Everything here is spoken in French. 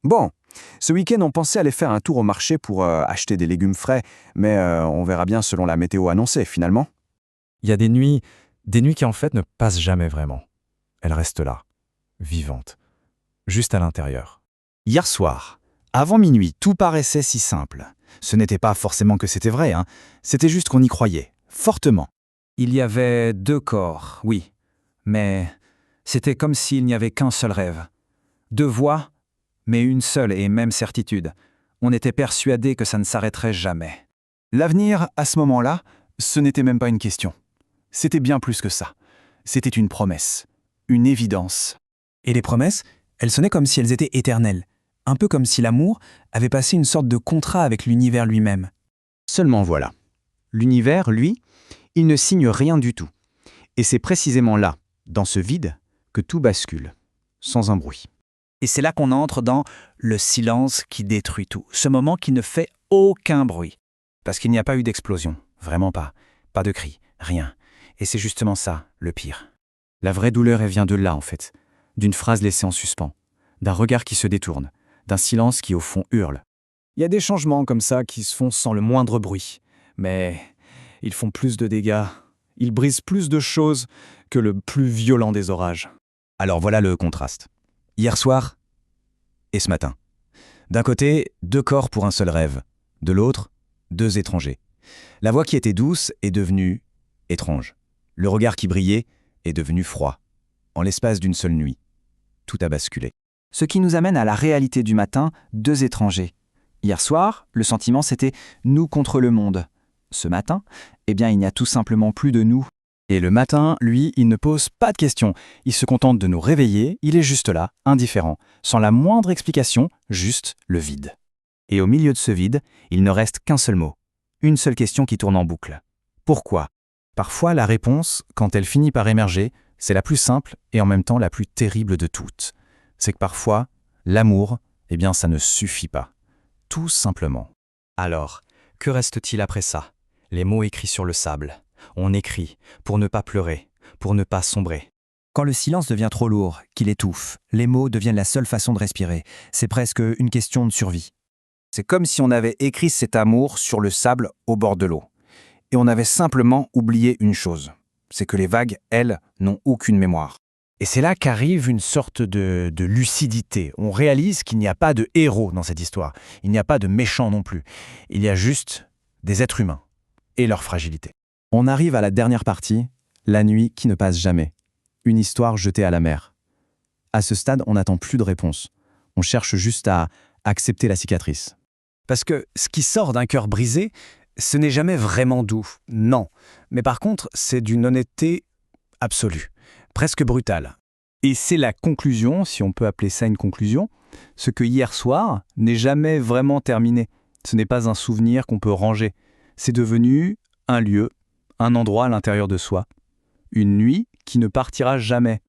Bon, ce week-end, on pensait aller faire un tour au marché pour acheter des légumes frais, mais on verra bien selon la météo annoncée, finalement. Il y a des nuits qui en fait ne passent jamais vraiment. Elles restent là, vivantes, juste à l'intérieur. Hier soir, avant minuit, tout paraissait si simple. Ce n'était pas forcément que c'était vrai, c'était juste qu'on y croyait, fortement. Il y avait 2 corps, oui, mais c'était comme s'il n'y avait qu'un seul rêve. 2 voix, mais une seule et même certitude. On était persuadé que ça ne s'arrêterait jamais. L'avenir, à ce moment-là, ce n'était même pas une question. C'était bien plus que ça. C'était une promesse, une évidence. Et les promesses, elles sonnaient comme si elles étaient éternelles. Un peu comme si l'amour avait passé une sorte de contrat avec l'univers lui-même. Seulement voilà. L'univers, lui, il ne signe rien du tout. Et c'est précisément là, dans ce vide, que tout bascule, sans un bruit. Et c'est là qu'on entre dans le silence qui détruit tout. Ce moment qui ne fait aucun bruit. Parce qu'il n'y a pas eu d'explosion. Vraiment pas. Pas de cri. Rien. Et c'est justement ça, le pire. La vraie douleur, elle vient de là, en fait. D'une phrase laissée en suspens. D'un regard qui se détourne. D'un silence qui, au fond, hurle. Il y a des changements comme ça qui se font sans le moindre bruit. Mais ils font plus de dégâts. Ils brisent plus de choses que le plus violent des orages. Alors voilà le contraste. Hier soir et ce matin. D'un côté, 2 corps pour un seul rêve. De l'autre, 2 étrangers. La voix qui était douce est devenue étrange. Le regard qui brillait est devenu froid. En l'espace d'une seule nuit, tout a basculé. Ce qui nous amène à la réalité du matin, 2 étrangers. Hier soir, le sentiment c'était « nous contre le monde ». Ce matin, eh bien il n'y a tout simplement plus de nous. Et le matin, lui, il ne pose pas de questions. Il se contente de nous réveiller, il est juste là, indifférent, sans la moindre explication, juste le vide. Et au milieu de ce vide, il ne reste qu'un seul mot. Une seule question qui tourne en boucle. Pourquoi ? Parfois, la réponse, quand elle finit par émerger, c'est la plus simple et en même temps la plus terrible de toutes. C'est que parfois, l'amour, eh bien ça ne suffit pas. Tout simplement. Alors, que reste-t-il après ça? Les mots écrits sur le sable. On écrit pour ne pas pleurer, pour ne pas sombrer. Quand le silence devient trop lourd, qu'il étouffe, les mots deviennent la seule façon de respirer. C'est presque une question de survie. C'est comme si on avait écrit cet amour sur le sable au bord de l'eau. Et on avait simplement oublié une chose. C'est que les vagues, elles, n'ont aucune mémoire. Et c'est là qu'arrive une sorte de lucidité. On réalise qu'il n'y a pas de héros dans cette histoire. Il n'y a pas de méchants non plus. Il y a juste des êtres humains et leur fragilité. On arrive à la dernière partie, la nuit qui ne passe jamais. Une histoire jetée à la mer. À ce stade, on n'attend plus de réponse. On cherche juste à accepter la cicatrice. Parce que ce qui sort d'un cœur brisé, ce n'est jamais vraiment doux, non. Mais par contre, c'est d'une honnêteté absolue, presque brutale. Et c'est la conclusion, si on peut appeler ça une conclusion, ce que hier soir n'est jamais vraiment terminé. Ce n'est pas un souvenir qu'on peut ranger. C'est devenu un lieu, un endroit à l'intérieur de soi. Une nuit qui ne partira jamais.